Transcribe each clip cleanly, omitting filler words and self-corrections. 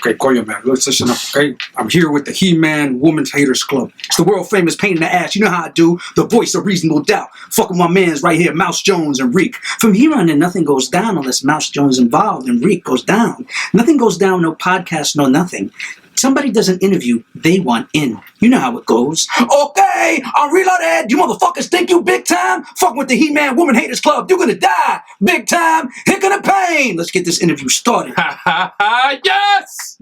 Okay, coño, man. Let's listen up, okay? I'm here with the He-Man Women's Haters Club. It's the world famous pain in the ass. You know how I do. The voice of reasonable doubt. Fucking my mans right here, Mouse Jones and Reek. From here on in, nothing goes down unless Mouse Jones involved and Reek goes down. Nothing goes down, no podcast, no nothing. Somebody does an interview, they want in. You know how it goes. Okay, I'm reloaded. You motherfuckers think you big time? Fucking with the He-Man Women Haters Club. You're gonna die. Big time. Hick of the pain. Let's get this interview started. Yes!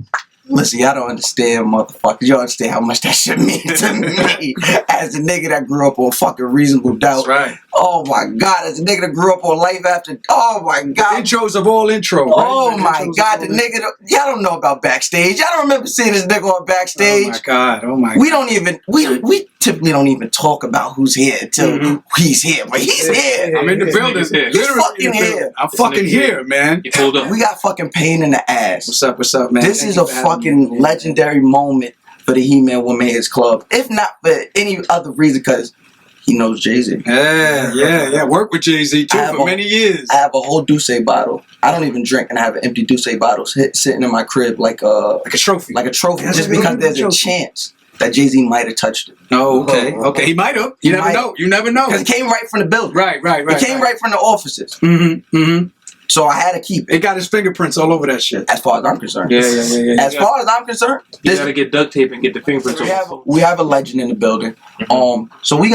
Listen, y'all don't understand, motherfuckers. You don't understand how much that shit means to me. As a nigga that grew up on fucking Reasonable Doubt. That's right. Oh my God. As a nigga that grew up on Life After. Oh my God. Intros of all intro. Right? Oh my God. The nigga. Y'all don't know about Backstage. Y'all don't remember seeing this nigga on Backstage. Oh my God. Oh my God. We don't even. We typically don't even talk about who's here until he's here. But he's here. I'm in the building. He's fucking here. I'm fucking here, man. You pulled up. We got fucking pain in the ass. What's up, man? This Thank is you a for having fucking me. legendary moment for the He-Man Women Haters Club. If not for any other reason, because he knows Jay-Z. Yeah. Work with Jay-Z too for many years. I have a whole Douce bottle. I don't even drink, and I have an empty Douce bottle sitting in my crib like a trophy. That's just because there's a chance that Jay-Z might have touched it. Oh, okay. He might have. You never know. Because it came right from the building. Right. It came right from the offices. Mm-hmm. So I had to keep it. It got his fingerprints all over that shit. As far as I'm concerned. Yeah. As far as I'm concerned, You gotta get duct tape and get the fingerprints over. we have a legend in the building. So we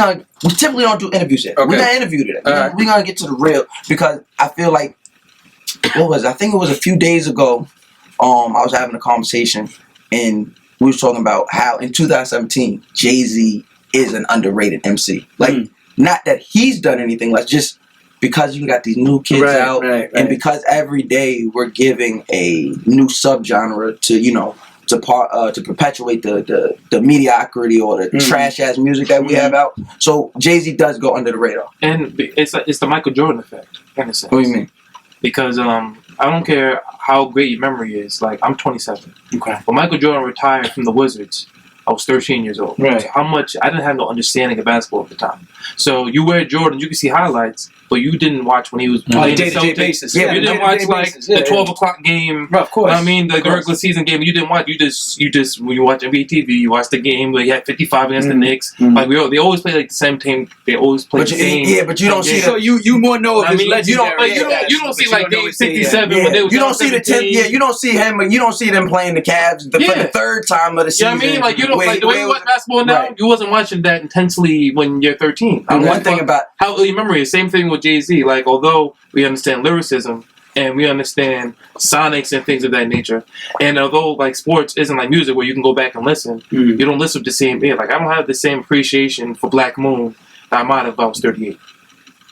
typically don't do interviews yet. Okay. We're gonna interview today. Right. We're gonna get to the real because I feel like I think it was a few days ago. I was having a conversation and we was talking about how in 2017 Jay-Z is an underrated MC. Like not that he's done anything, like just because you got these new kids out and because every day we're giving a new subgenre to perpetuate the mediocrity or the trash ass music that we have out. So Jay-Z does go under the radar. And it's the Michael Jordan effect in a sense. What do you mean? Because I don't care how great your memory is. Like I'm 27. Okay. When Michael Jordan retired from the Wizards, I was 13 years old. Right. So how much I didn't have no understanding of basketball at the time. So you wear Jordan, you can see highlights, but you didn't watch when he was playing the day-to-day Celtics. basis. You didn't watch the 12 o'clock game. Of course. I mean the regular season game. You didn't watch. You just when you watch NBA TV, you watch the game where he had 55 against the Knicks. Like they always play like the same team. They always play the same. Yeah, but you don't see. So you more know of his legendary. You don't see like game 67 when they was you don't see the 10th. Yeah, you don't see him. You don't see them playing the Cavs for the third time of the season. Yeah, I mean, like you don't like the way you watch basketball now. Right. You wasn't watching that intensely when you're 13. And one thing about how early memory is, same thing with Jay-Z. Like although we understand lyricism and we understand sonics and things of that nature, and although like sports isn't like music where you can go back and listen, you don't listen with the same ear. Like I don't have the same appreciation for Black Moon that I might have if I was 38.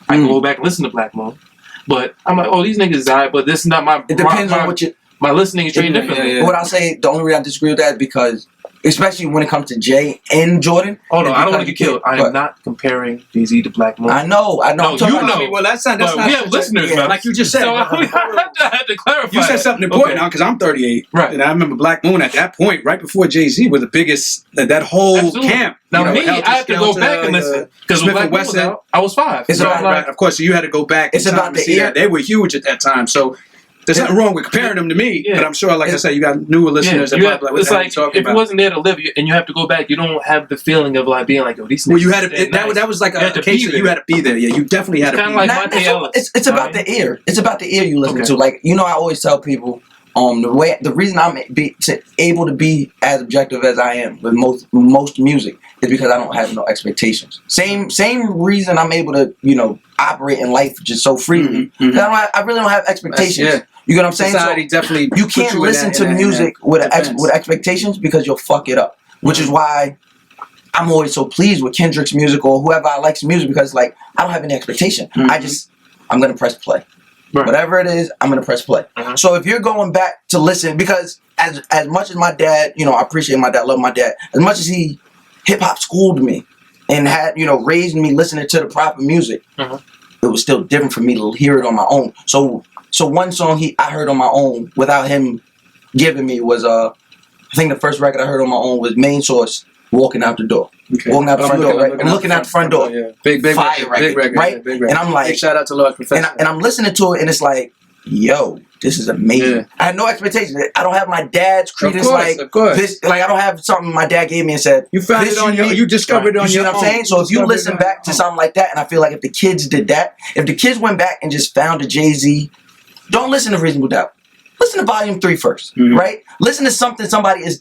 I can go back and listen to Black Moon, but I'm like, oh, these niggas is alright, but this is not my. It depends on what you. My listening is trained differently. What I'll say, the only reason I disagree with that is because, especially when it comes to Jay and Jordan. Oh no, I don't want to get killed. I am not comparing Jay-Z to Black Moon. I know. No, you know. Well, that's not. We have listeners, man. Like you just said. So I had to clarify. You said something important now because I'm 38. Right. And I remember Black Moon at that point, right before Jay-Z, was the biggest. That whole camp. Now me, I have to go back and listen because when Black Moon was out, I was 5. It's Right. Of course, so you had to go back. It's about the ear. They were huge at that time, so. There's nothing wrong with comparing them to me, but I'm sure, like I said, you got newer listeners. It's like if you wasn't there to live, and you have to go back, you don't have the feeling of like being like, "Oh, these." Well, you had to. That was like a case that you had to be there. Yeah, you definitely had to be. Like it's about the ear. It's about the ear you listen to. Like I always tell people, the reason I'm able to be as objective as I am with most music is because I don't have no expectations. Same reason I'm able to operate in life just so freely. I really don't have expectations. You get what I'm saying? Society definitely. You can't listen to music with expectations because you'll fuck it up. Which is why I'm always so pleased with Kendrick's music or whoever I like's music because like I don't have any expectation. I'm gonna press play. Right. Whatever it is, I'm gonna press play. So if you're going back to listen, because as much as my dad, I appreciate my dad, love my dad, as much as he hip hop schooled me and had raised me listening to the proper music, it was still different for me to hear it on my own. So one song I heard on my own without him giving me was I think the first record I heard on my own was Main Source, Walking Out the Door. Okay. Walking out the front door, right? I'm looking out the front door. Yeah. Big fire record, right? big record. And I'm like, big shout out to Large Professor. And I'm listening to it, and it's like yo, this is amazing. Yeah. I had no expectations. I don't have my dad's credence of course. this. Like I don't have something my dad gave me and said You found this it on need. you discovered it on You see your what I'm own. saying? So if you discovered listen it on back your to own. something like that, and I feel like if the kids did that, if the kids went back and just found a Jay-Z, don't listen to Reasonable Doubt. Listen to Volume 3 first, right? Listen to something somebody is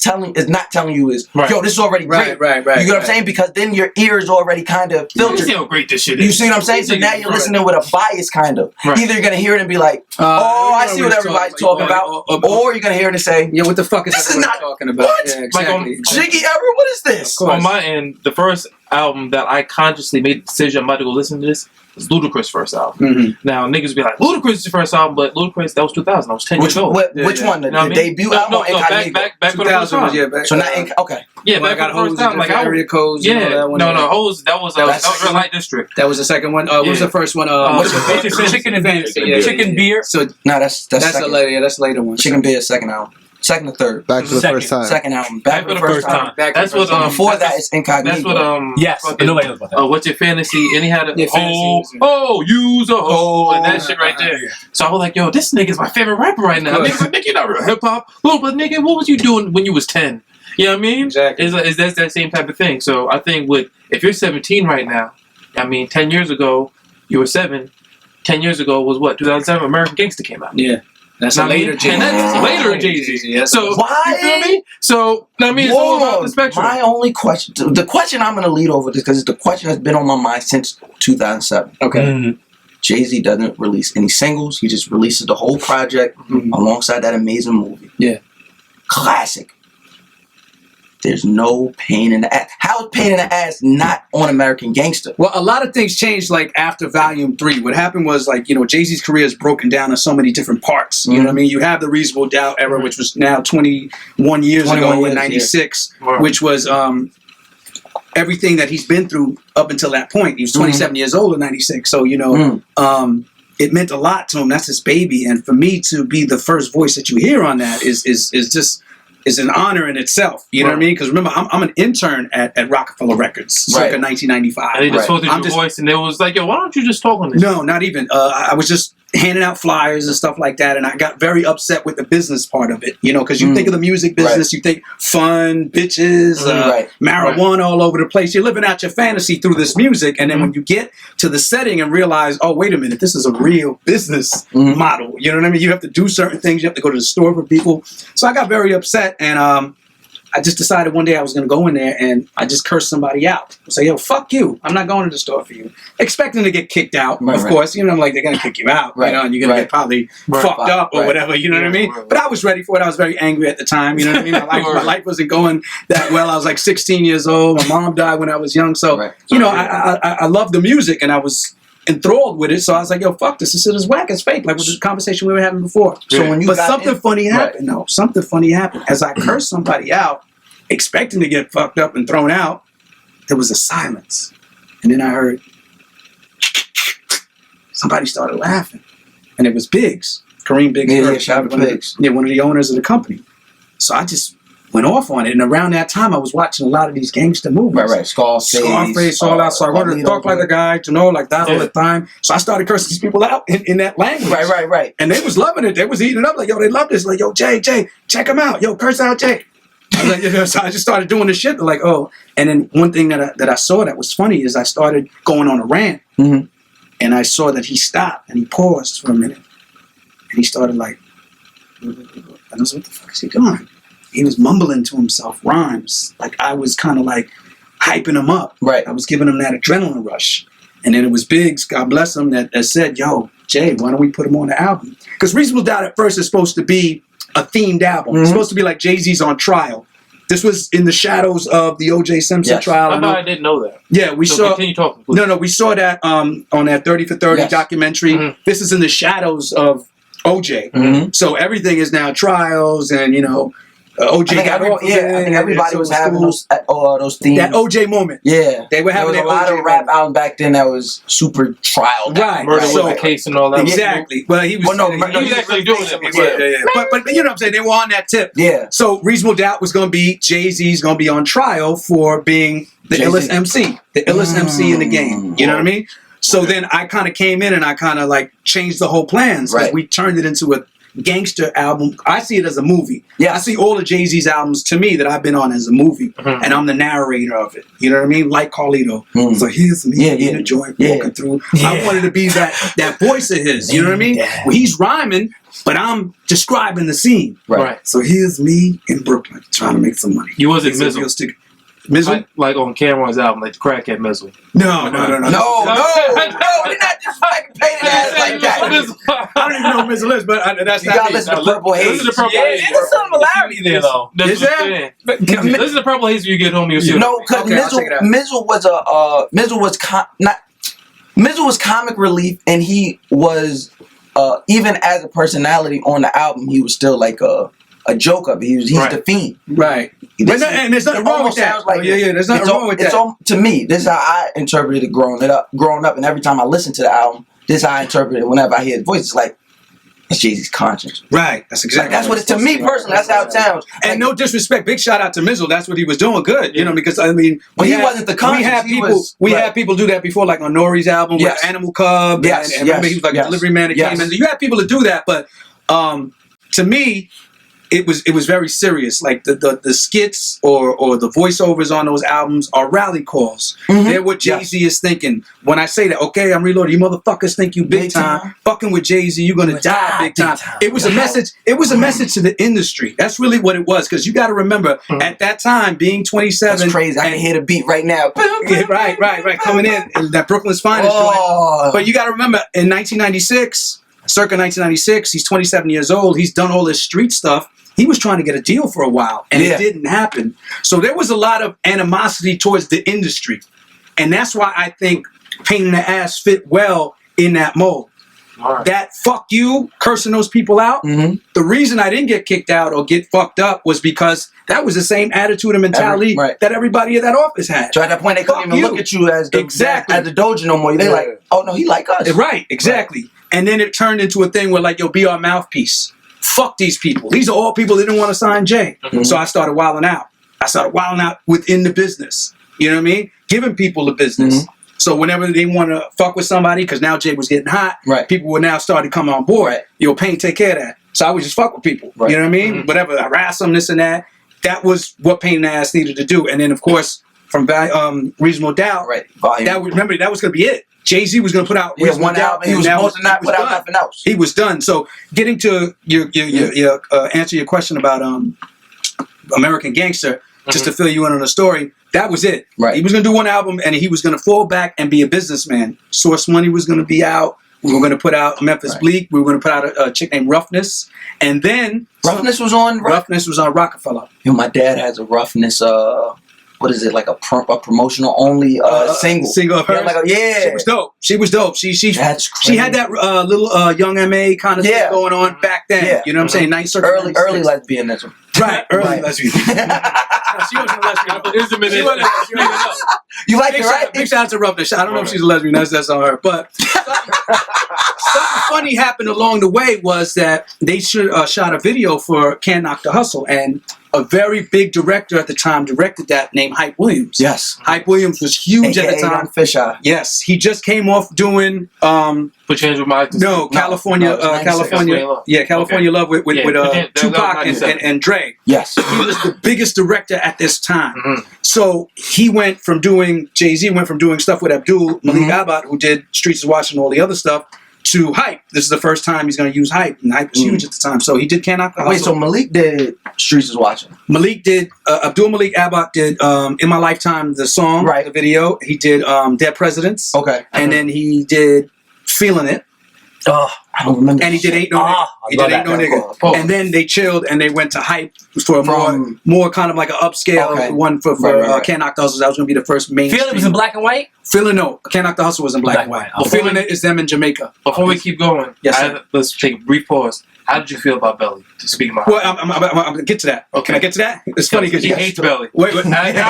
not telling you is, yo, this is already great. Right. You get what I'm saying? Because then your ears already kind of You filtered. see how great this shit is. You see what I'm saying? So now you're listening with a bias, kind of. Right. Either you're gonna hear it and be like, "Oh, I see what everybody's talking about," or you're gonna hear it and say, Yeah, what the fuck is This is everyone not- talking about? what? Yeah, Like exactly. "Jiggy Error, what is this?" Of course. On my end, the first album that I consciously made the decision I'm about to go listen to this was Ludacris' first album. Now, niggas be like, Ludacris is your first album, but Ludacris, that was 2000. I was 10 Which years old. which one? The, You know what I the mean? debut album? or Incognito? back for the first 2000 was, time. back. So not okay. Yeah, Well, I back got for the hoes first in time. Like, different area codes. You know, that one. Hoes, that was was- Light District. That was the second one. What was Yeah. the first one? What's your Fantasy? favorite? Chicken and beer. Yeah, Chicken beer. So No, that's that's a second. later. Yeah, that's a later one. Chicken Beer, second album. Second or third? Back for the Second. first time. Second album. Back for the first time. Back That's to the what first time. Before that, it's Incognito. That's what Yes, fucking- nobody knows about that. What's your fantasy? And he had a Yeah, fantasy. use a hoe, and that shit right there. So I was like, yo, this nigga's my favorite rapper right now. Niggas like, nigga, you're not real hip hop. Well, but nigga, what was you doing when you was 10? You know what I mean? Exactly. Is that same type of thing? So I think if you're 17 right now, I mean, 10 years ago you were 7. 10 years ago was what? 2007. American Gangster came out. Yeah. That's a Know what I mean? later Jay-Z. And that's later Jay-Z. Yeah, So Why? you feel me? So I mean, it's all about the spectrum. My only question, the question I'm going to lead over this because it's the question that's been on my mind since 2007. Okay. Jay-Z doesn't release any singles. He just releases the whole project alongside that amazing movie. Yeah. Classic. There's no pain in the ass. How is pain in the ass not on American Gangster? Well, a lot of things changed like after Volume 3. What happened was like, Jay-Z's career is broken down in so many different parts. You know what I mean? You have the Reasonable Doubt era, which was now 21 years 21 ago years, in 96, Right. which was everything that he's been through up until that point. He was 27 years old in 96. So, it meant a lot to him. That's his baby. And for me to be the first voice that you hear on that is an honor in itself. You know what I mean? Because remember, I'm an intern at Rockefeller Records, circa 1995. And they just told I'm your voice, and it was like, yo, why don't you just talk on this? No, not even. I was just handing out flyers and stuff like that, and I got very upset with the business part of it. Because you think of the music business, you think fun, bitches, marijuana all over the place. You're living out your fantasy through this music, and then when you get to the setting and realize, oh, wait a minute, this is a real business model. You know what I mean? You have to do certain things. You have to go to the store for people. So I got very upset, and I just decided one day I was going to go in there and I just cursed somebody out. I say, yo, fuck you. I'm not going to the store for you. Expecting to get kicked out, of course. I'm like, they're going to kick you out, and you're going to get probably fucked up or whatever, you know what I mean? But I was ready for it. I was very angry at the time, you know what I mean? My life wasn't going that well. I was like 16 years old. My mom died when I was young. So, I loved the music and I was enthralled with it. So I was like, yo, fuck this. This shit is whack. It's fake. Like with the conversation we were having before. So when you but something funny happened, though. Something funny happened. As I cursed somebody out, expecting to get fucked up and thrown out, there was a silence. And then I heard somebody started laughing. And it was Biggs. Kareem Biggs. Yeah, shout out to Biggs. One of the owners of the company. So I just went off on it. And around that time, I was watching a lot of these gangster movies. Right. Scarface, all that. So I wanted to talk like a guy, like that all the time. So I started cursing these people out in that language. Right. And they was loving it. They was eating it up. Like, yo, they love this. Like, yo, Jay, check him out. Yo, curse out Jay. I was like, so I just started doing this shit. Like, oh. And then one thing that I saw that was funny is I started going on a rant. And I saw that he stopped and he paused for a minute. And he started like, I was like, what the fuck is he doing? He was mumbling to himself rhymes. Like I was kind of like hyping him up. Right. I was giving him that adrenaline rush. And then it was Biggs, God bless him, that said, yo, Jay, why don't we put him on the album? Because Reasonable Doubt at first is supposed to be a themed album. It's supposed to be like Jay-Z's on trial. This was in the shadows of the O.J. Simpson trial. I didn't know that. Yeah, we saw. Continue talking, please. No, we saw that on that 30 for 30 documentary. This is in the shadows of O.J. So everything is now trials, and O.J. I think everybody was having those themes. That O.J. moment. Yeah, they were having there was a lot of rap album back then that was super trial. Right, murder was the case and all that. Exactly. Well, he was. He was actually doing it. Yeah. But you know what I'm saying? They were on that tip. Yeah. So Reasonable Doubt was going to be Jay-Z's going to be on trial for being the illest MC, the illest MC in the game. You know what I mean? So then I kind of came in and I kind of like changed the whole plans. Right. We turned it into a gangster album. I see it as a movie. Yeah. I see all of Jay-Z's albums to me that I've been on as a movie, and I'm the narrator of it. You know what I mean? Like Carlito. So here's me in a joint walking through. I wanted to be that voice of his. You know what I mean? Yeah. Well, he's rhyming, but I'm describing the scene. Right. So here's me in Brooklyn trying to make some money. You wasn't Mizzle. Mizzle? Like on Cameron's album, like the crackhead Mizzle. No. No, we're not just fucking painting ass like that. I don't even know who Mizzle is, but that's You not gotta me. listen to Purple Haze. Listen to Purple Haze. There's a similarity there, though. That's Is what I'm there? saying. Listen to Purple Haze when you get home. You'll see. No, because Okay, I'll check it out. Mizzle was comic relief, and he was even as a personality on the album, he was still like a joke of it. He's the Fiend. Right. And there's nothing wrong with that. Like there's nothing wrong with that. To me, this is how I interpreted it growing up, and every time I listen to the album, this is how I interpret it whenever I hear his voice. It's like, it's Jay-Z's conscience. Right. That's exactly That's what it, to me personally, that's how it sounds. And no disrespect, big shout out to Mizzle. That's what he was doing good, you know, because I mean, Well, he wasn't the conscience. We had people do that before, like on Nori's album with Animal Cub. Yes, and remember he was like a delivery man that came in. You had people to do that, but to me, it was very serious. Like the skits or the voiceovers on those albums are rally calls. They're what Jay-Z is thinking. When I say that, okay, I'm reloading. You motherfuckers think you big time. Fucking with Jay-Z, you're gonna die big time. It was a message. It was a message to the industry. That's really what it was. Because you got to remember, at that time, being 27, that's crazy. I can hear the beat right now. Right, coming in that Brooklyn's finest joint. But you got to remember, in 1996. Circa 1996, he's 27 years old. He's done all this street stuff. He was trying to get a deal for a while, and it didn't happen. So there was a lot of animosity towards the industry. And that's why I think Pain in the Ass fit well in that mold. Right. That fuck you, cursing those people out. The reason I didn't get kicked out or get fucked up was because that was the same attitude and mentality that everybody at that office had. So at that point, they couldn't even look at you as the dojo no more. They like, oh no, he like us. Right, exactly. And then it turned into a thing where like, yo, be our mouthpiece. Fuck these people. These are all people that didn't want to sign Jay. So I started wilding out. I started wilding out within the business. You know what I mean? Giving people the business. So whenever they want to fuck with somebody, because now Jay was getting hot, people would now start to come on board. Yo, Pain, take care of that. So I would just fuck with people. You know what I mean? Whatever, harass them, this and that. That was what Pain in the Ass needed to do. And then, of course, from Reasonable Doubt, that was going to be it. Jay-Z was going to put out one album. He was supposed to not put out nothing else. He was done. So getting to your answer your question about American Gangster, just to fill you in on the story, that was it. He was going to do one album, and he was going to fall back and be a businessman. Source Money was going to be out. We were going to put out Memphis Bleak. We were going to put out a chick named Roughness. And then... Roughness was on Rockefeller. Yo, my dad has a Roughness... what is it, like a promotional only single of hers? She was dope. That's crazy. She had that little young MA kind of thing going on back then. You know what I'm saying? Ninth Circuit. Early lesbianism. Right, early lesbian. No, she wasn't a lesbian. She wasn't. You like it, right? Big shout out to Roughness. I don't know if she's a lesbian. That's on her. But something funny happened along the way was that they shot a video for Can't Knock the Hustle, and a very big director at the time directed that, named Hype Williams. Yes. Hype Williams was huge at the time. Fisher. Yes. He just came off doing Put Change with My California Love with Tupac and Dre. Yes. He was the biggest director at this time. So he went from doing, Jay-Z went from doing stuff with Abdul Malik Abad, who did Streets is Watching and all the other stuff, to Hype. This is the first time he's going to use Hype, and Hype was huge at the time. So he did Can't Knock the Hustle. Wait, so Malik did Streets is Watching. Malik did, Abdul Malik Abad did In My Lifetime, the song, the video. He did Dead Presidents. Okay. And then he did Feeling It. Oh, I don't remember. And he did Ain't No Nigga. He did Ain't No Nigga. And then they chilled and they went to Hype for a more kind of like an upscale one for Can't Knock the Hustle. That was going to be the first main. Feeling It was in black and white? Can't Knock the Hustle was in black and white. Well, Feeling It is them in Jamaica. Before we keep going, let's take a brief pause. How did you feel about Belly? To speak about. Well, I'm going to get to that. Okay. Can I get to that? It's funny because he hates Belly. Wait. Everybody says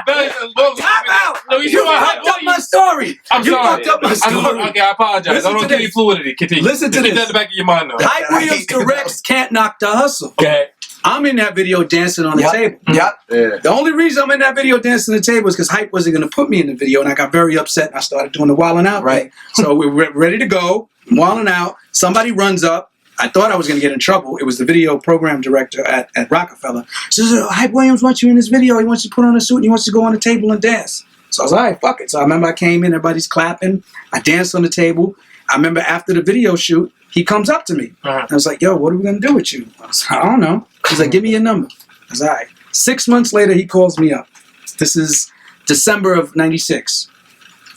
Belly. Time out. No, you fucked up my story. I'm you sorry. fucked up my story. Okay, I apologize. Listen I don't give you fluidity. Continue. Listen to this. Keep that in the back of your mind, though. Hype Williams directs Can't Knock the Hustle. Okay. I'm in that video dancing on the table. Yep. Yeah. The only reason I'm in that video dancing on the table is because Hype wasn't going to put me in the video, and I got very upset, and I started doing the wilding out thing. So we were ready to go, wilding out. Somebody runs up. I thought I was going to get in trouble. It was the video program director at Rockefeller. She says, Hype Williams wants you in this video. He wants you to put on a suit, and he wants you to go on the table and dance. So I was like, all right, fuck it. So I remember I came in, everybody's clapping. I danced on the table. I remember after the video shoot, he comes up to me. I was like, yo, what are we going to do with you? I was like, I don't know. He's like, give me your number. I was like, all right. 6 months later, he calls me up. This is December of 96.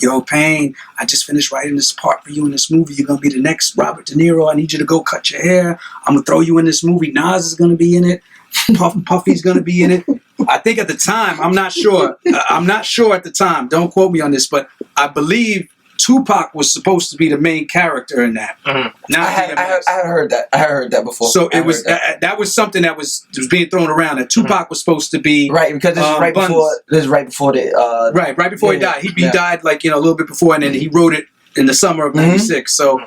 Yo, Payne, I just finished writing this part for you in this movie. You're going to be the next Robert De Niro. I need you to go cut your hair. I'm going to throw you in this movie. Nas is going to be in it. Puff and Puffy's going to be in it. I think at the time, I'm not sure. I'm not sure at the time. Don't quote me on this, but I believe Tupac was supposed to be the main character in that. I had heard that. I had heard that before. So it was that was something that was being thrown around. That Tupac was supposed to be because this is right before. This is right before the. Right before he died. He died like a little bit before, and then he wrote it in the summer of '96. So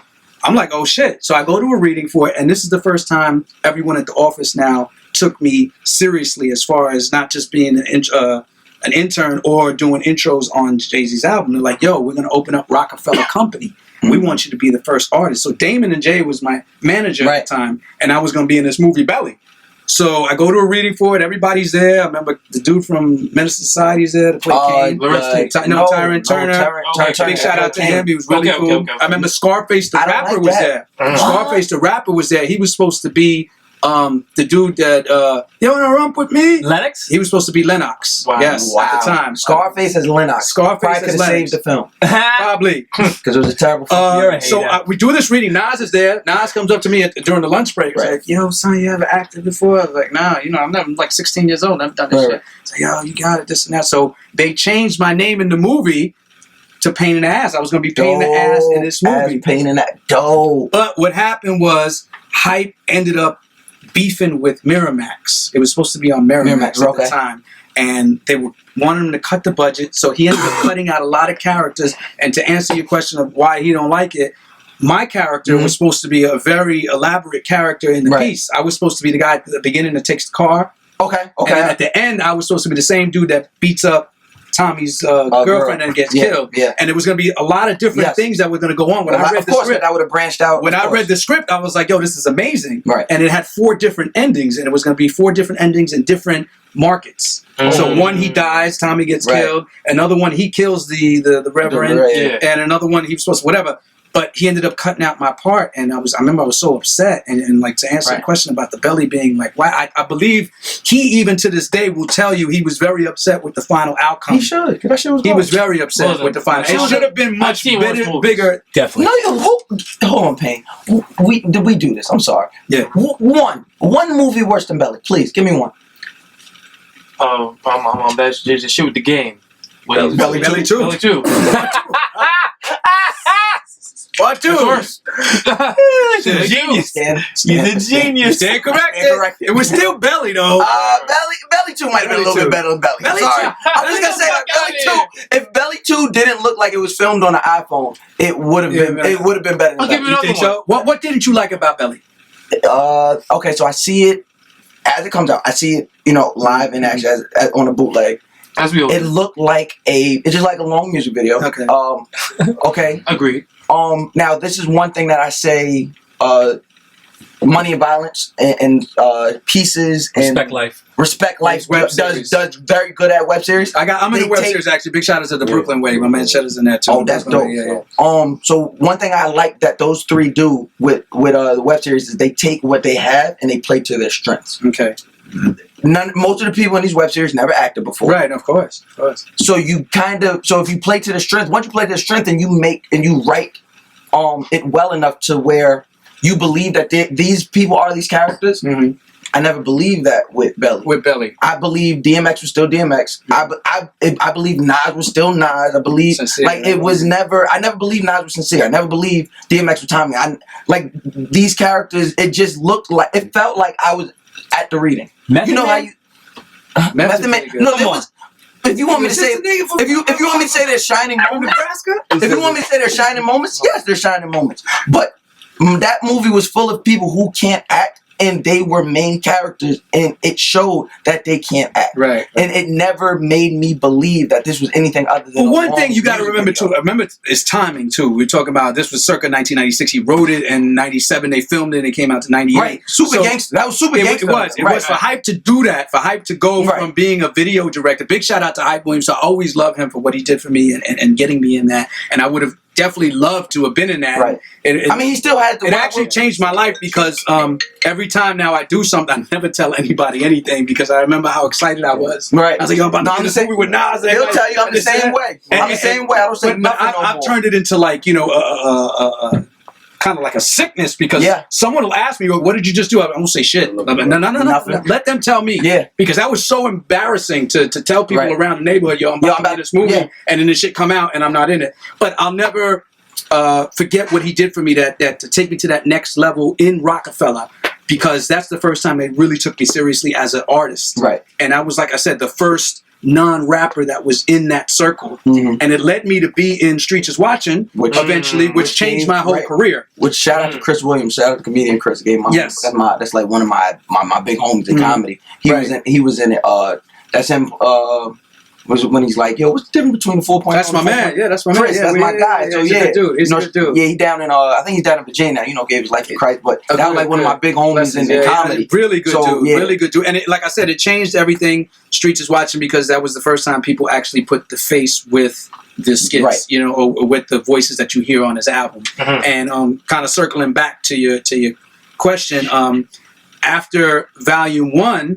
I'm like, oh shit. So I go to a reading for it, and this is the first time everyone at the office now took me seriously as far as not just being an intern or doing intros on Jay-Z's album. They're like, yo, we're going to open up Rockefeller Company. We want you to be the first artist. So Damon and Jay was my manager at the time, and I was going to be in this movie Belly. So I go to a reading for it. Everybody's there. I remember the dude from Menace Society's there to play Kane. Tyrant Turner. Big shout out to him. He was really cool. I remember Scarface the rapper was there. Scarface the rapper was there. He was supposed to be the dude that you wanna rump with me? Lennox? He was supposed to be Lennox. Wow. Yes, at the time. Scarface as Lennox. Scarface could have Lennox. saved the film. Probably. Because it was a terrible film. So we do this reading. Nas is there. Nas comes up to me during the lunch break. He's like, yo, son, you ever acted before? I was like, nah, I'm like 16 years old. I've done this shit. He's like, yo, you got it, this and that. So they changed my name in the movie to Pain in the Ass. I was going to be Pain in the Ass in this movie. Pain in that dope. But what happened was Hype ended up beefing with Miramax. It was supposed to be on Miramax at the time. And they were wanting him to cut the budget. So he ended up cutting out a lot of characters. And to answer your question of why he don't like it, my character was supposed to be a very elaborate character in the piece. I was supposed to be the guy at the beginning that takes the car. Okay. And at the end, I was supposed to be the same dude that beats up Tommy's girlfriend and gets killed. Yeah. And it was going to be a lot of different things that were going to go on. When I read the script, I would have branched out. When I read the script, I was like, yo, this is amazing. Right. And it had 4 different endings, and it was going to be 4 different endings in different markets. So one, he dies, Tommy gets killed. Another one, he kills the Reverend. And another one, he was supposed to, whatever. But he ended up cutting out my part, and I remember I was so upset. And like, to answer the question about the belly being like, why? I believe he even to this day will tell you he was very upset with the final outcome. He should. That shit was he was very upset with the final. It should have been much bigger. Definitely. No, hold on, Payne. Did we do this? I'm sorry. Yeah. One movie worse than Belly. Please give me one. That's just shoot the game. Belly 2. Belly 2. Part 2. Genius. He's a genius. Stand corrected. It was still Belly though. Belly 2 might have been a little bit better than Belly. Belly Sorry. 2. I was gonna say Belly 2. If Belly 2 didn't look like it was filmed on an iPhone, it would have been. It would have been better. I'll give you another one. So? What didn't you like about Belly? Okay, so I see it as it comes out. I see it, live in action as on a bootleg. It looked like it's just like a long music video. Okay. Okay. Agreed. Now this is one thing that I say, Money and Violence and Pieces and Respect Life does very good at web series. I'm in the web series actually. Big shout out to the Brooklyn Way. My man Cheddar's in there too. Oh, that's dope. Yeah. So one thing I like that those 3 do with the web series is they take what they have and they play to their strengths. Okay. Most of the people in these web series never acted before. Right, of course. So you if you play to the strength, once you play to the strength and you write it well enough to where you believe that these people are these characters. Mm-hmm. I never believed that with Belly. I believe DMX was still DMX. I believe Nas was still Nas. I believe sincere, it was never. I never believed Nas was sincere. I never believed DMX was Tommy. These characters. It just looked like it felt like I was at the reading. Method how Man? you Method Man. No, there was. If you want me to say, if you want me to say there's shining moments, if you want me to say there's shining moments, yes, there's shining moments. But that movie was full of people who can't act and they were main characters, and it showed that they can't act. Right. And it never made me believe that this was anything other than. Well, one thing you got to remember too. Remember it's timing too. We're talking about this was circa 1996. He wrote it in '97. They filmed it and it came out to '98. Right. Super gangster. That was super gangster. It was for Hype to do that. For Hype to go from being a video director. Big shout out to Hype Williams. I always love him for what he did for me and getting me in that. And I would have definitely loved to have been in that. Right. I mean, he still had to. It actually changed my life because every time now I do something, I never tell anybody anything because I remember how excited I was. Right. I was like, yo, I'm about to do this movie with Nas. He'll tell you I'm the same way. I'm the same way. I don't say nothing no more. I've turned it into like, kind of like a sickness because someone will ask me, well, what did you just do? I won't say shit. No. Let them tell me. Yeah. Because that was so embarrassing to tell people around the neighborhood, yo, I'm about to do this movie, and then this shit come out and I'm not in it. But I'll never forget what he did for me that to take me to that next level in Rockefeller. Because that's the first time they really took me seriously as an artist. Right. And I was, like I said, the first non-rapper that was in that circle. And it led me to be in Streets Is Watching, which changed my whole career. Which shout out to Chris Williams, shout out to comedian Chris. That's like one of my big homies in comedy. He was in it. That's him. Was when he's like, yo, what's the difference between the 4.0? That's my man. Yeah, that's my man. Chris, that's my guy. So he's a good dude. He's a good dude. Yeah, he down in I think he's down in Virginia. Gave his life to Christ. But that was like one of my big homies in comedy. Really good dude. Really good dude. And like I said, it changed everything. Streets Is Watching because that was the first time people actually put the face with the skits, or with the voices that you hear on his album. And kind of circling back to your question, after Volume 1,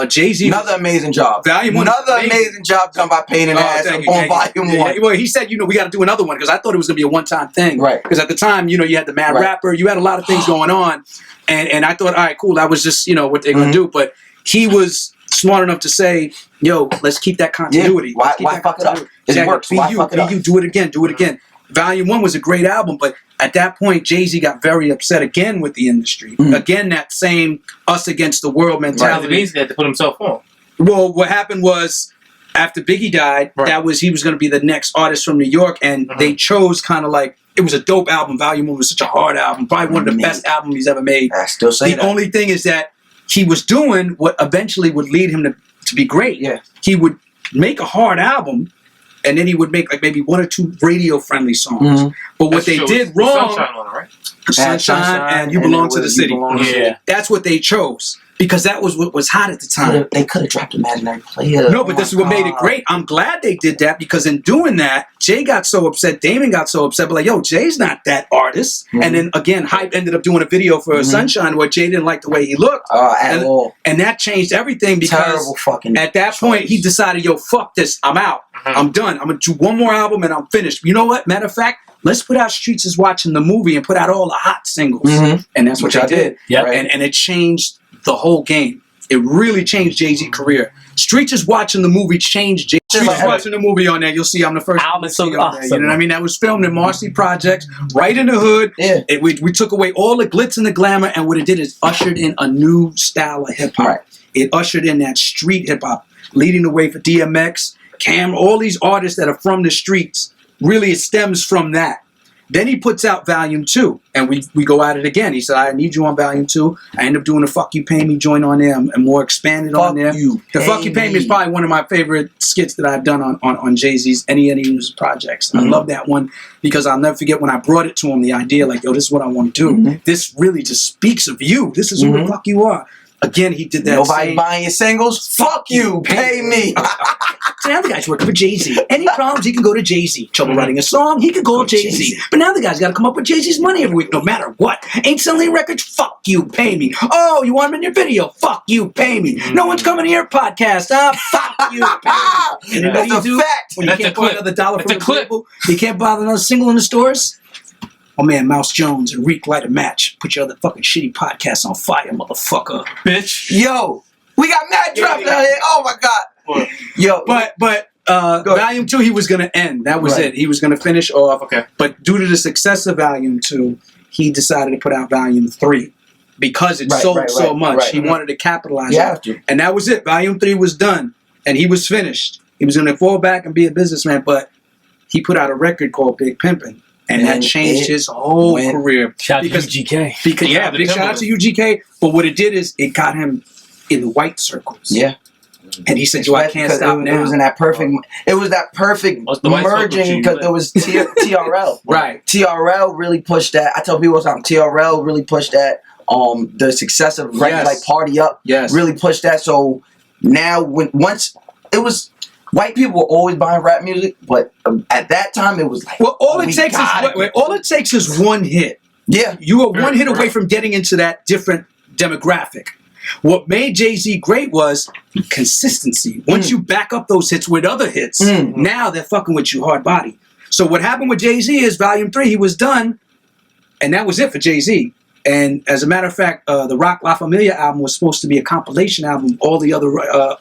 Jay-Z. Another amazing job. Volume 1. Another amazing job done by Pain in the Ass on Volume 1. Well, he said, we got to do another one because I thought it was going to be a one-time thing. Right. Because at the time, you had the Mad Rapper, you had a lot of things going on, and I thought, all right, cool, that was just what they're going to do. But he was smart enough to say, yo, let's keep that continuity. Why fuck it up? It works. Why fuck it up? Do it again. Volume 1 was a great album, but at that point, Jay-Z got very upset again with the industry. Again, that same us against the world mentality. Jay-Z had to put himself on. Well, what happened was, after Biggie died, he was going to be the next artist from New York, and they chose kind of like, it was a dope album. Volume 1 was such a hard album, probably one of the best albums he's ever made. I still say that. The only thing is that he was doing what eventually would lead him to be great. Yeah. He would make a hard album, and then he would make like maybe 1 or 2 radio-friendly songs. But what they did wrong... Sunshine on it, right? Sunshine and You Belong to the City. That's what they chose. Because that was what was hot at the time. They could have dropped Imaginary Player. No, but this is what made it great. I'm glad they did that because in doing that, Jay got so upset, Damon got so upset, but like, yo, Jay's not that artist. And then again, Hype ended up doing a video for Sunshine where Jay didn't like the way he looked. At all. And that changed everything because at that point, he decided, yo, fuck this, I'm out. I'm done. I'm going to do one more album and I'm finished. You know what? Matter of fact, let's put out Streets Is Watching the movie and put out all the hot singles. And that's what they did. Yep. And it changed the whole game. It really changed Jay-Z's career. Streets Is Watching the movie changed Jay. Streets Is Watching the movie on there. You'll see I'm the first one to see on there. You know what I mean? That was filmed in Marcy Projects, right in the hood. Yeah. We took away all the glitz and the glamour, and what it did is ushered in a new style of hip-hop. Right. It ushered in that street hip-hop, leading the way for DMX, Cam, all these artists that are from the streets. Really, it stems from that. Then he puts out Volume 2, and we go at it again. He said, I need you on Volume 2. I end up doing the Fuck You Pay Me joint on there and more expanded on there. The Fuck You Pay Me is probably one of my favorite skits that I've done on Jay-Z's any of his projects. I love that one because I'll never forget when I brought it to him, the idea like, yo, this is what I want to do. This really just speaks of you. This is who the fuck you are. Again, he did that. Nobody buying your singles? Fuck you, pay me. So now the guy's working for Jay-Z. Any problems, he can go to Jay-Z. Trouble writing a song, he can call Jay-Z. But now the guy's got to come up with Jay-Z's money every week, no matter what. Ain't selling records? Fuck you, pay me. Oh, you want him in your video? Fuck you, pay me. No one's coming to your podcast. Fuck you, pay me. That's a fact. When you can't buy another dollar for the label, you can't buy another single in the stores. Oh man, Mouse Jones and Reek light a match. Put your other fucking shitty podcast on fire, motherfucker. Bitch. Yo, we got mad drops out here. Oh my god. Yo, but Volume 2 he was gonna end. That was it. He was gonna finish off. Okay. But due to the success of Volume 2, he decided to put out Volume 3 because it sold so much. He wanted to capitalize on it. And that was it. Volume 3 was done, and he was finished. He was gonna fall back and be a businessman, but he put out a record called Big Pimpin'. And that changed his whole career. Shout out to UGK. Because, yeah, big shout out to UGK. But what it did is it got him in the white circles. Yeah. And he said, "Yo, I can't stop now." It was in that perfect. It was that perfect merging because there was TRL. Right. TRL really pushed that. I tell people something. TRL really pushed that. The success of like Party Up. Yes. Really pushed that. So now once it was. White people were always buying rap music, but at that time it was like, well, all it takes is one hit. Yeah, you are one hit away from getting into that different demographic. What made Jay-Z great was consistency. Once you back up those hits with other hits, now they're fucking with you hard body. So what happened with Jay-Z is Volume 3, he was done, and that was it for Jay-Z. And as a matter of fact, the Rock La Familia album was supposed to be a compilation album of all the other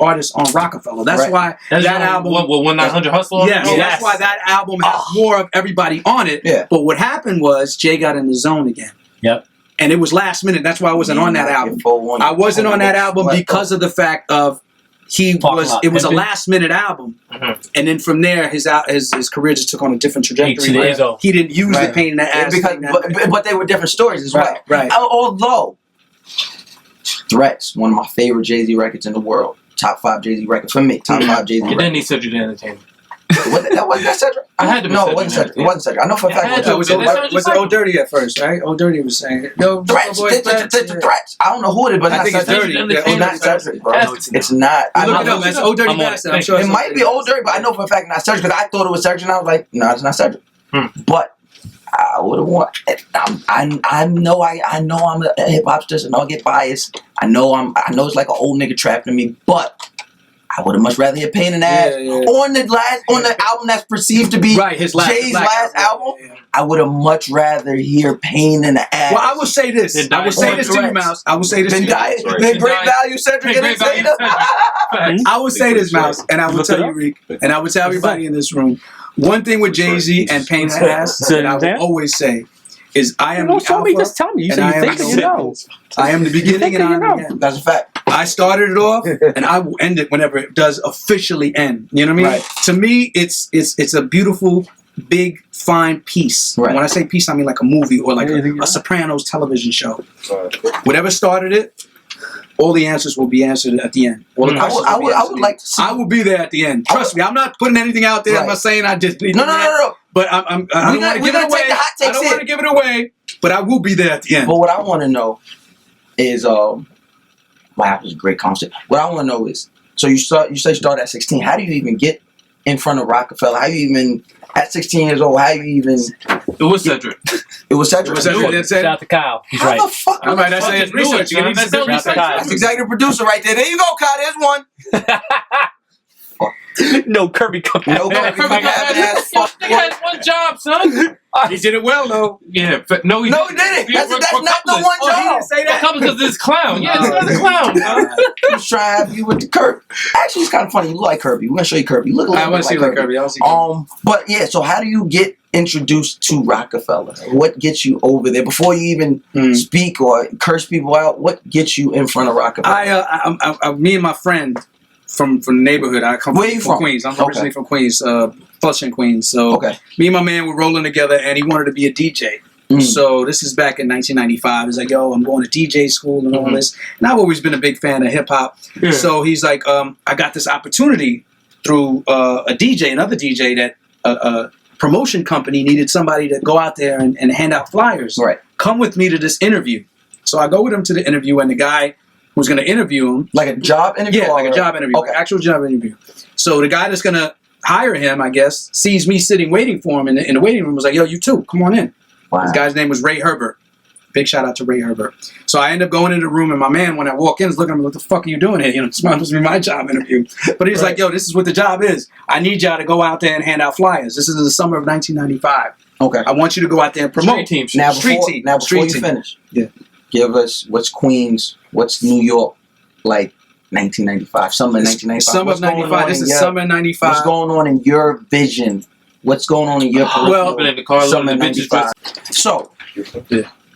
artists on Rockefeller. That's why that album... What, 1-900 Hustler? Yes, that's why that album has more of everybody on it. Yeah. But what happened was Jay got in the zone again. Yep. And it was last minute. That's why I wasn't on that album. I wasn't on that album because of the fact of it was a last minute album, and then from there his career just took on a different trajectory. He didn't use the pain in the ass, but they were different stories as well. Right. Although Threats, one of my favorite Jay-Z records in the world, top 5 Jay-Z records for me. Top 5 Jay-Z. You didn't need Cedric to entertain. That wasn't that Cedric? I had to be it wasn't Cedric. It wasn't Cedric. I know for a fact was it Old Dirty at first, right? Old Dirty was saying, "Yo, Threats." I don't know who it is, but I think it's Dirty. It's not Cedric, bro. It's not. Look it up. It's Old Dirty Bastard. I'm sure it might be Old Dirty, but I know for a fact not Cedric because I thought it was Cedric, and I was like, no, it's not Cedric. But I would have wanted. I know I'm a hip hopster, and I'll get biased. I know it's like an old nigga trapping me, but I would have much rather hear Pain in the Ass on the album that's perceived to be Jay's last album. I would have much rather hear Pain in the Ass. Well, I will say this. I will say this to you, Mouse. I will say this to you. Then Great Value, Cedric, and Zeta. I will say this, Mouse, and I will tell you, Reek, and I will tell everybody in this room. One thing with Jay-Z and Pain in the Ass that I will always say is I am the alpha. Just tell me. You say you think you know. I am the beginning and I am the end. That's a fact. I started it off, and I will end it whenever it does officially end. You know what I mean? Right. To me, it's a beautiful, big, fine piece. Right. When I say piece, I mean like a movie or like a Sopranos television show. Whatever started it, all the answers will be answered at the end. I would like to see. I will be there at the end. Trust me, I'm not putting anything out there. I'm not saying I did anything. No. But I don't want to give it away. I don't want to give it away, but I will be there at the end. But what I want to know is, wow, it was a great concert. What I want to know is, so you say you start at 16. How do you even get in front of Rockefeller? How you even at 16 years old? How you even? It was Cedric. It was Cedric. Shout out to Kyle. He's How right. the fuck? I might not say it's research. That's executive producer right there. There you go, Kyle. There's one. No Kerby Cups. No Kerby Cups. He had one job, son. He did it well, though. Yeah, no, he didn't. That's not the one job. He didn't say that. Because this clown. Yeah, it's not the clown. He's trying to have you with the Kerby. Actually, it's kind of funny. You look like Kerby. We're gonna show you Kerby. You look a little bit like Kerby. I want to see Kerby. But yeah. So how do you get introduced to Rockefeller? What gets you over there before you even speak or curse people out? What gets you in front of Rockefeller? Me and my friend from the neighborhood. I come from Queens. I'm originally from Queens, Flushing, Queens. So me and my man were rolling together, and he wanted to be a DJ. So this is back in 1995. He's like, "Yo, I'm going to DJ school and all this." And I've always been a big fan of hip hop. Yeah. So he's like, "I got this opportunity through another DJ that a promotion company needed somebody to go out there and hand out flyers. Right. Come with me to this interview." So I go with him to the interview, and the guy who's going to interview him. Like a job interview? Yeah, like a job interview. Okay. Like actual job interview. So the guy that's going to hire him, I guess, sees me sitting waiting for him in the waiting room. Was like, "Yo, you too, come on in." Wow. This guy's name was Ray Herbert. Big shout out to Ray Herbert. So I end up going into the room, and my man, when I walk in, is looking at me, "What the fuck are you doing here? You know, it's supposed to be my job interview." But he's like, "Yo, this is what the job is. I need y'all to go out there and hand out flyers. This is in the summer of 1995. Okay. I want you to go out there and promote." Street team. Now, before you finish, give us what's Queens, what's New York, like 1995, summer 1995. Summer of 95. This is summer 95. What's going on in your vision? What's going on in your summer 95? So,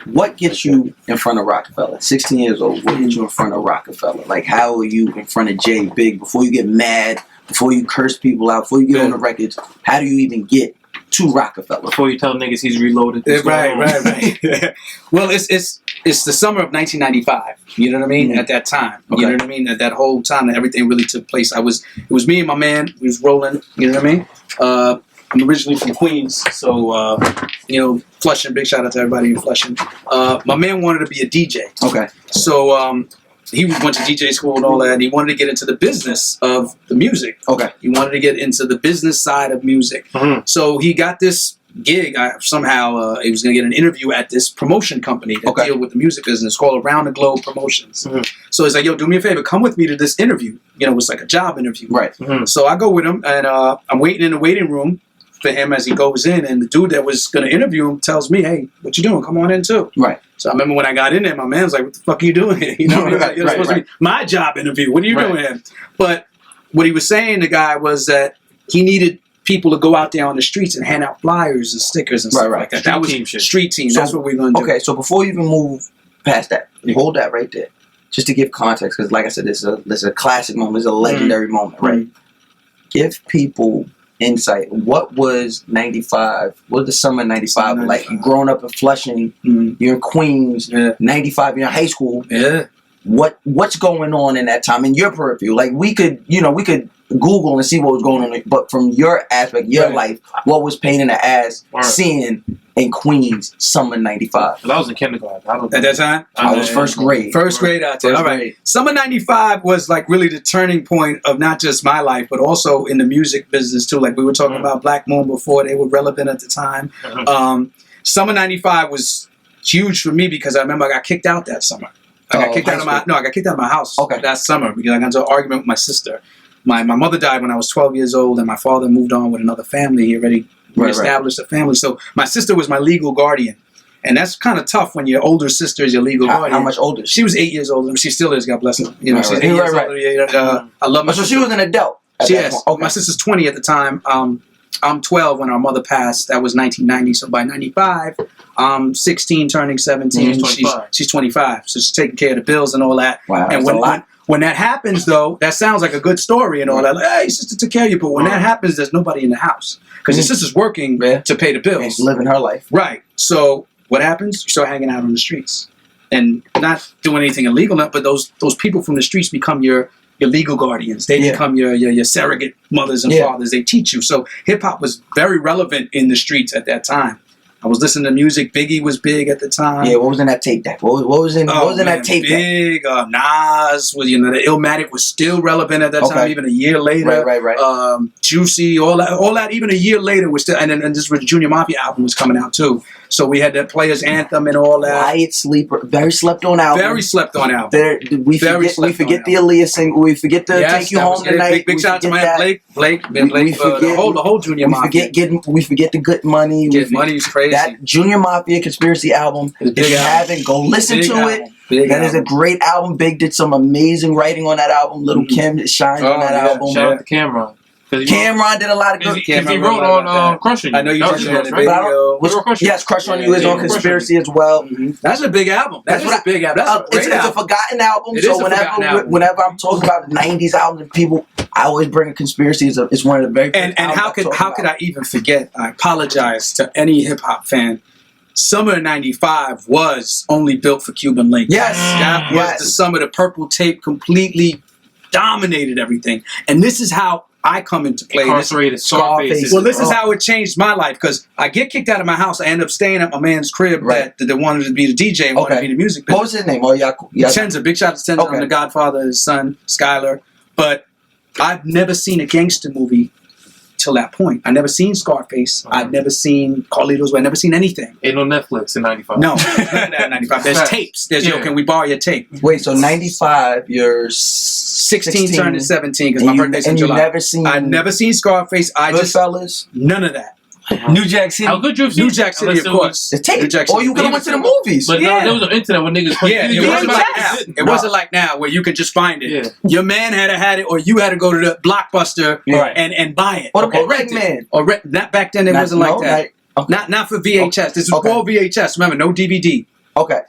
what gets you in front of Rockefeller? 16 years old. What gets you in front of Rockefeller? Like, how are you in front of Jay Big before you get mad, before you curse people out, before you get on the records? How do you even get to Rockefeller. Before you tell niggas he's reloaded. Right. Well, it's the summer of 1995. You know what I mean? At that time, you know what I mean. At that whole time that everything really took place, it was me and my man. We was rolling. You know what I mean? I'm originally from Queens, so Flushing. Big shout out to everybody in Flushing. My man wanted to be a DJ. Okay. So he went to DJ school and all that, and he wanted to get into the business of the music. Okay. He wanted to get into the business side of music. Mm-hmm. So he got this gig. Somehow he was going to get an interview at this promotion company that deal with the music business called Around the Globe Promotions. Mm-hmm. So he's like, yo, do me a favor, come with me to this interview. It's like a job interview. Right. Mm-hmm. So I go with him, and I'm waiting in the waiting room for him as he goes in, and the dude that was going to interview him tells me, hey, what you doing? Come on in too. Right. So I remember when I got in there, my man was like, what the fuck are you doing here? You know what I mean? Like, it's supposed to be my job interview. What are you doing here? But what he was saying, the guy, was that he needed people to go out there on the streets and hand out flyers and stickers and stuff like that. That was street team. So, that's what we're going to do. Okay, so before you even move past that, hold that right there. Just to give context, because like I said, this is a classic moment. It's a legendary moment, right? Give people insight. What was 95? What was the summer of 95 like? You growing up in Flushing, you're in Queens, 95, you're in high school. Yeah. What's going on in that time in your peripheral? Like we could Google and see what was going on, but from your aspect, your life, what was pain in the ass seeing in Queens, summer 95? I was in kindergarten. At that time? I was first grade. First grade out there. All right. Summer 95 was like really the turning point of not just my life, but also in the music business too. Like we were talking about Black Moon before, they were relevant at the time. Summer 95 was huge for me because I remember I got kicked out that summer. I got kicked out of my house that summer because I got into an argument with my sister. My mother died when I was 12 years old, and my father moved on with another family. He already reestablished a family. So my sister was my legal guardian. And that's kind of tough when your older sister is your legal guardian. How much older? She was 8 years older. She still is, God bless her. She's 8 years older. I love my sister. So she was an adult. Yes. My sister's 20 at the time. I'm 12 when our mother passed. That was 1990. So by 95, I'm 16, turning 17. She's 25. So she's taking care of the bills and all that. Wow, and when that happens, though, that sounds like a good story and all that. Like, hey, your sister took care of you. But when that happens, there's nobody in the house. Because your sister's working to pay the bills. And she's living her life. Right. So what happens? You start hanging out on the streets. And not doing anything illegal, but those people from the streets become your legal guardians. They become your surrogate mothers and fathers. They teach you. So hip-hop was very relevant in the streets at that time. I was listening to music. Biggie was big at the time. Yeah, what was in that tape deck? What was in that tape deck? Big. Nas was, the Illmatic was still relevant at that time, even a year later. Right. Juicy, all that, even a year later was still, and this was the Junior Mafia album was coming out too. So we had that Players Anthem and all that. Quiet Sleeper, very slept on album. Very slept on album. We forget the Aaliyah single. We forget to Take You Home Tonight. Big shout out to my Blake. The whole Junior Mafia. We forget the Good Money. Get Money's crazy. That Junior Mafia Conspiracy album, if you haven't, go listen to it. That is a great album. Big did some amazing writing on that album. Little Kim shined on that album. Shout out to Cameron. Cameron did a lot of good. He wrote on Crushing You. I know you mentioned that video. Yes, Crush on You is on Conspiracy as well. Mm-hmm. That's a big album. That's a big album. It's a forgotten album. So whenever I'm talking about the '90s albums, I always bring a Conspiracy. It's one of the very and how could I even forget? I apologize to any hip hop fan. Summer '95 was only built for Cuban Links. Yes, that was the summer. The purple tape completely dominated everything, and this is how I come into play. Incarcerated Scarface. Well, this is how it changed my life because I get kicked out of my house. I end up staying at my man's crib that wanted to be the DJ and wanted to be the music business. What was his name? Tenza. Big shout out to Tenza. I'm the godfather of his son, Skylar. But I've never seen a gangster movie till that point. I never seen Scarface. I've never seen Carlitos. I've never seen anything. Ain't no Netflix in '95. No, none of that 95. There's tapes. There's can we borrow your tape? Wait, so '95, you're 16 turning 17 because my birthday's in July. I've never seen Scarface. Goodfellas? None of that. New Jack City. How good you New Jack City, of course. The tape. Or you could have went to the movies. But no, there was an internet where niggas. It wasn't like now where you could just find it. Yeah. Your man had it, or you had to go to the Blockbuster and buy it. Or rent man. Not back then. It wasn't like that. Not for VHS. This was all VHS. Remember, no DVD. Okay.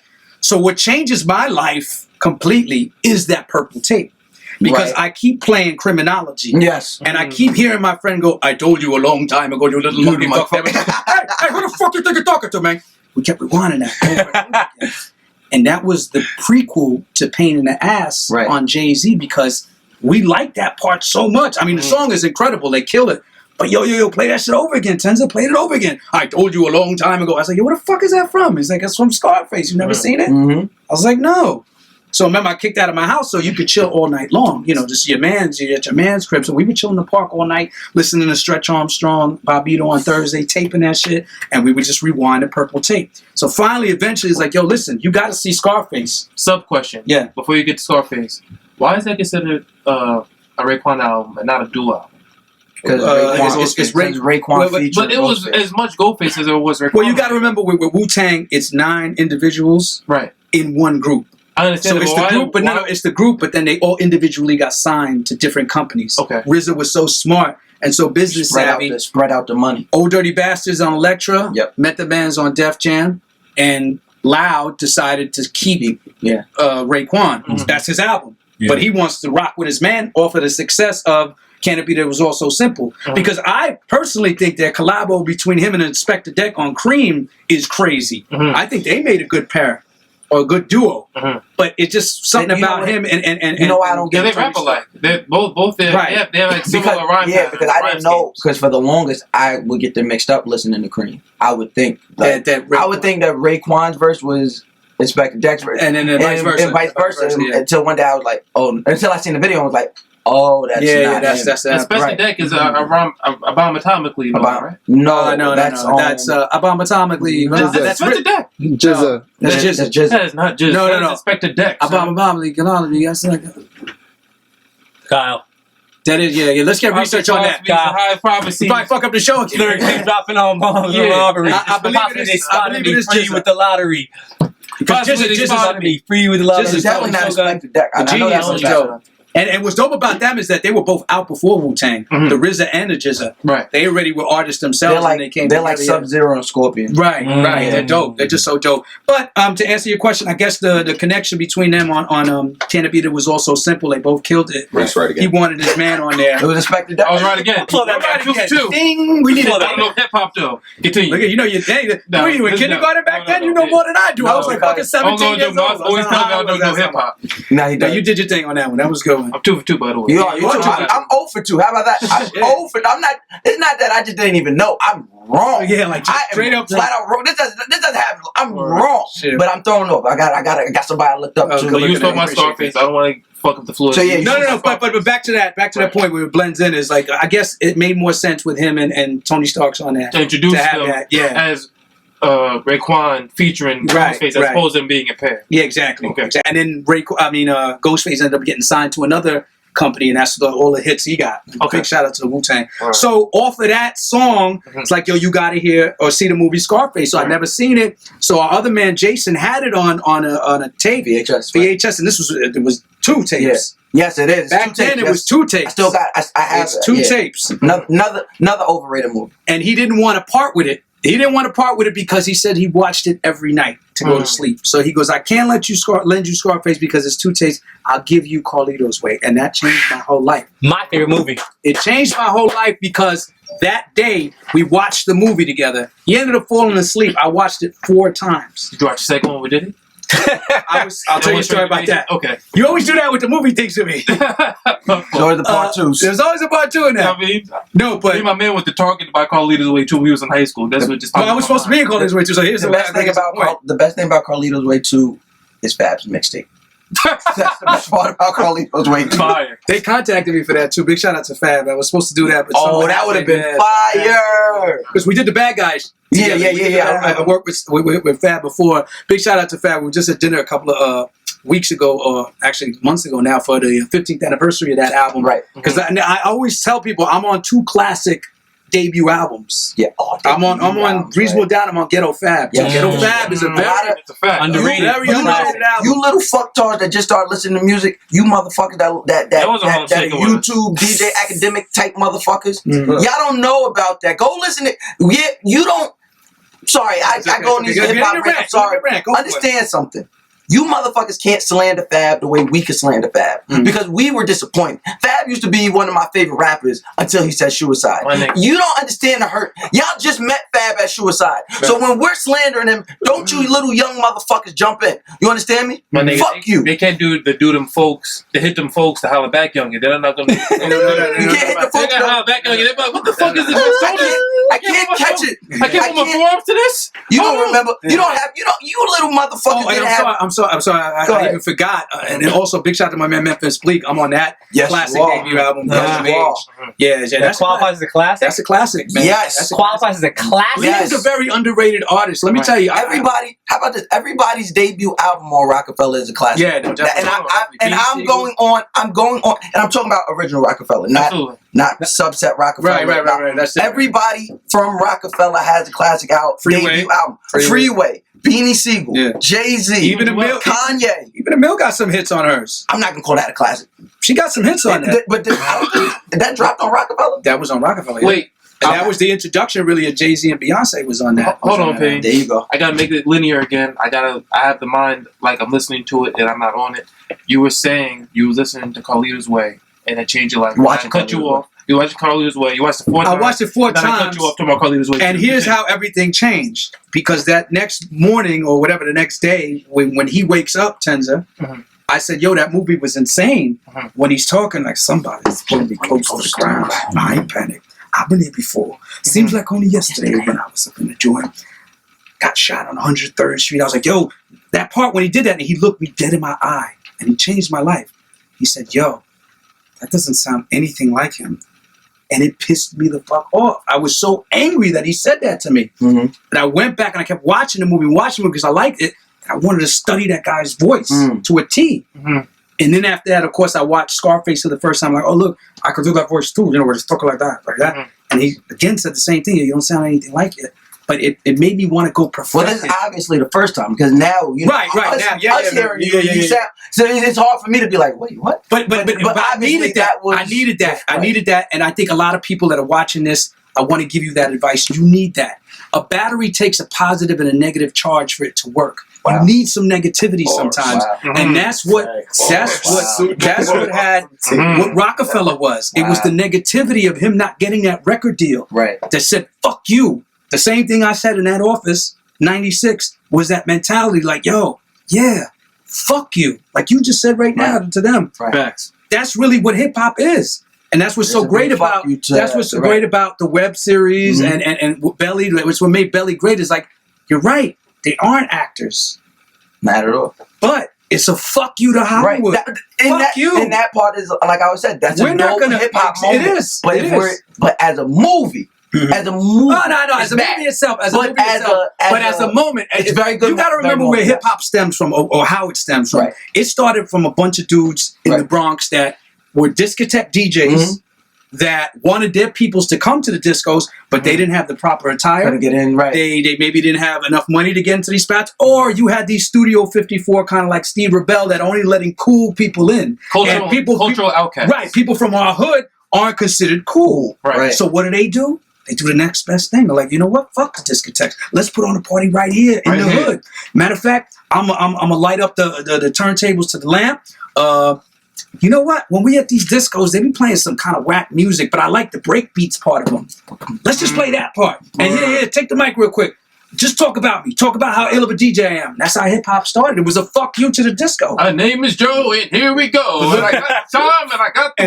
So what changes my life completely is that purple tape. because I keep playing Criminology. Yes. And I keep hearing my friend go, I told you a long time ago, you little monkey fuck. Hey, who the fuck you think you're talking to, man? We kept rewinding that over and over again. And that was the prequel to Pain in the Ass on Jay-Z because we like that part so much. I mean, the song is incredible. They kill it. But yo, play that shit over again. Tenza played it over again. I told you a long time ago. I was like, yo, where the fuck is that from? He's like, it's from Scarface. You never seen it? I was like, no. So remember, I kicked out of my house so you could chill all night long. You know, just you're at your man's crib. So we would chill in the park all night, listening to Stretch Armstrong, Bobito on Thursday, taping that shit, and we would just rewind the purple tape. So finally, eventually, it's like, yo, listen, you got to see Scarface. Sub question. Yeah. Before you get to Scarface, why is that considered a Raekwon album and not a duo album? Because it's Raekwon featured. But it was as much Ghostface as it was Raekwon. Well, you got to remember with Wu-Tang, it's 9 individuals in one group. I understand. So it's the group, but no, it's the group, but then they all individually got signed to different companies. Okay. RZA was so smart and so business savvy. Spread out the money. Old Dirty Bastards on Elektra, Method Man's on Def Jam, and Loud decided to keep Raekwon. That's his album. Yeah. But he wants to rock with his man off of the success of Can It Be That It Was All So Simple. Because I personally think that collabo between him and Inspector Deck on Cream is crazy. I think they made a good pair. Or a good duo, but it's just something about him and you know why I don't get they rap alike. They're both they're like similar rhyme. Yeah, because I didn't know because for the longest I would get them mixed up listening to Cream. I would think that Raekwon's verse was Inspector Deck's verse, and then vice versa. Until one day I was like, until I seen the video, I was like, that's Inspector Deck is abomatomically, right? No, that's abomatomically. That's Inspector Deck. Jizza. That is not Jizza. No. Inspector Deck. Abomatomically. That's like Kyle. That is, yeah. Let's get research on that. High privacy. You might fuck up the show again. Lyrics keep dropping on bombs and robbery. I believe it is free with the lottery. Because Jizza's gonna be free with the lottery. Jizza's definitely not Inspector Deck. I know that's dope. And what's dope about them is that they were both out before Wu-Tang. The RZA and the Jizza. Right. They already were artists themselves when they came. They're like Sub-Zero and Scorpion. Right. They're dope. They're just so dope. But to answer your question, I guess the connection between them on Can It Be That Was All So Simple, they both killed it. Right. Right again. He wanted his man on there. It was Inspector Deck. I was right again. Pull that right again. Too. Ding. We need to know hip hop though. Continue. Look at your thing. Were you in kindergarten back then? You know more than I do. I was like fucking 17 years old. Always tell me I don't know hip hop. No, you did your thing on that one. That was good one. I'm 2 for 2 by the way. I'm 0 for 2. How about that? I'm 0 for. I'm not. It's not that I just didn't even know. I'm wrong. Yeah, like straight up flat out wrong. This doesn't happen. I'm wrong. Shit. But I'm throwing off. I got somebody I looked up to. But you stole my Scarface. I don't want to fuck up the floor. So yeah, no. But back to that point where it blends in is like I guess it made more sense with him and Tony Starks on that to introduce them as Raekwon featuring Ghostface as opposed to them being a pair. Yeah, exactly. Okay. And then Ghostface ended up getting signed to another company, and that's all the hits he got. Big shout out to the Wu-Tang. Right. So off of that song, it's like, yo, you gotta hear or see the movie Scarface. So I'd never seen it. So our other man Jason had it on a tape, VHS, and it was 2 tapes. Yeah. Yes, it is. Back then, it was 2 tapes. I still got. I have 2 tapes. Another overrated movie. And he didn't want to part with it. He didn't want to part with it because he said he watched it every night to go to sleep. So he goes, I can't lend you Scarface because it's 2 tapes. I'll give you Carlito's Way. And that changed my whole life. My favorite movie. It changed my whole life because that day we watched the movie together. He ended up falling asleep. I watched it 4 times. Did you watch the second one we did it? I'll tell you a story about that. Okay. You always do that with the movie things to me. So the part 2. There's always a part 2 in that. I mean, no, but my man went to Target to buy Carlito's Way 2 when he was in high school. That's what just. I was supposed to be in Carlito's Way 2. So here's the best thing about Carlito's Way 2 is Fab's mixtape. That's the best part about Carlito's Way 2. Fire. They contacted me for that too. Big shout out to Fab. I was supposed to do that, but that would have been fire. Because we did the Bad Guys. Yeah. I worked with Fab before. Big shout out to Fab. We were just at dinner a couple of weeks ago, or actually months ago now, for the 15th anniversary of that album. Right. Because I always tell people I'm on 2 classic debut albums. Yeah. I'm on Reasonable Doubt. I'm on Ghetto Fab. Yeah. Ghetto Fab is a very underrated, very underrated album. You little fucktards that just started listening to music, you motherfuckers that YouTube DJ academic type motherfuckers. Y'all don't know about that. Go listen to you don't. Sorry, I go on these hip hop rants. I'm sorry. Understand something. You motherfuckers can't slander Fab the way we can slander Fab. Because we were disappointed. Fab used to be one of my favorite rappers until he said suicide. You don't understand the hurt. Y'all just met Fab at suicide. So when we're slandering him, don't you little young motherfuckers jump in. You understand me? Fuck you. They can't do them folks, to hit them folks to holler back younger. They're not gonna. You can't hit the folks. They holler back younger. They're like, what the fuck is this? I can't catch it. I can't put my forearms to this. You don't remember. You don't have. You little motherfuckers didn't have. I'm sorry. I even forgot. And then also, big shout out to my man Memphis Bleak. I'm on that classic debut album. Yeah, that qualifies as a classic. That's a classic, man. Yes, that qualifies as a classic. Bleak is a very underrated artist. Let me tell you, everybody. How about this? Everybody's debut album on Rockefeller is a classic. Yeah, no, I'm going on, and I'm talking about original Rockefeller, not subset Rockefeller. Right. That's it. Everybody from Rockefeller has a classic debut album. Freeway. Beanie Siegel, Jay-Z, even Emil, Kanye. Even Emil got some hits on hers. I'm not gonna call that a classic. She got some hits on that. But that dropped on Rockefeller? That was on Rockefeller. Wait. And that was the introduction, really, of Jay-Z and Beyonce was on that. Hold on, Payne. There you go. I gotta make it linear again. I have the mind like I'm listening to it and I'm not on it. You were saying you were listening to Carlito's Way and it changed your life. I cut you off. You watched Carlito's Way. You watched it 4 times. I watched it 4 times. I cut you off talking about Carlito's Way. And here's how everything changed. Because that next morning or whatever, the next day, when he wakes up, Tenza, I said, yo, that movie was insane. When he's talking like somebody's pulling me close to the ground. I ain't panicked. I've been here before. Seems like only yesterday when I was up in the joint. Got shot on 103rd Street. I was like, yo, that part when he did that, and he looked me dead in my eye, and he changed my life. He said, yo, that doesn't sound anything like him. And it pissed me the fuck off. I was so angry that he said that to me. And I went back and I kept watching the movie because I liked it. I wanted to study that guy's voice to a T. And then after that, of course, I watched Scarface for the first time. Like, oh, look, I could do that voice too. You know, we're just talking like that. And he, again, said the same thing. You don't sound anything like it. But it made me want to go perfect. Well, this is obviously the first time because now, you know, us hearing you sound, so it's hard for me to be like, wait, what? But I needed that. I needed that. And I think a lot of people that are watching this, I want to give you that advice. You need that. A battery takes a positive and a negative charge for it to work. You need some negativity sometimes, and that's what Rockefeller was. It was the negativity of him not getting that record deal. That said, "Fuck you." The same thing I said in that office, '96, was that mentality. Like, yo, yeah, fuck you. Like you just said right now to them. Facts. That's really what hip hop is. And that's what's so great about great about the web series and Belly, which what made Belly great is like, you're right, they aren't actors. Not at all. But it's a fuck you to Hollywood. Fuck you. And that part is, like I said, that's we're a not gonna hip hop moment. It is. But but as a movie, as a movie, as a movie itself, as a moment, it's very good. You got to remember where hip hop stems from, or how it stems from. It started from a bunch of dudes in the Bronx that were discotheque DJs that wanted their peoples to come to the discos, but they didn't have the proper attire. To get in, They maybe didn't have enough money to get into these spots, or you had these Studio 54 kind of like Steve Rebell that only letting cool people in. Cultural outcasts. Right. People from our hood aren't considered cool. Right. So what do? They do the next best thing. They're like, you know what? Fuck the discotheques. Let's put on a party right here in the hood. Matter of fact, I'm gonna light up the turntables to the lamp. You know what? When we at these discos, they be playing some kind of whack music, but I like the break beats part of them. Let's just play that part. And here, take the mic real quick. Just talk about me. Talk about how ill of a DJ I am. That's how hip hop started. It was a fuck you to the disco. My name is Joe, and here we go. And I got time, and I got the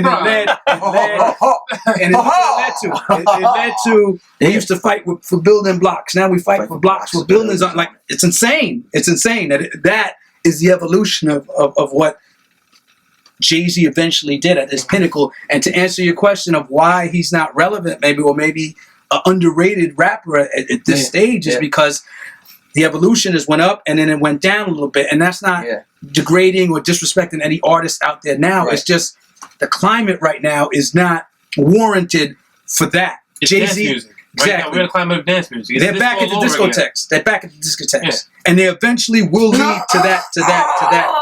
it led to they used to fight for building blocks. Now we fight for blocks for buildings. Like, it's insane. It's insane. That is the evolution of what Jay-Z eventually did at this pinnacle. And to answer your question of why he's not relevant, maybe an underrated rapper at this stage is because the evolution has went up and then it went down a little bit. And that's not degrading or disrespecting any artist out there now. It's just the climate right now is not warranted for that. It's Jay-Z, dance music. Exactly. Right now, we're in a climate of dance music. They're back at the discotheques. And they eventually will lead to that.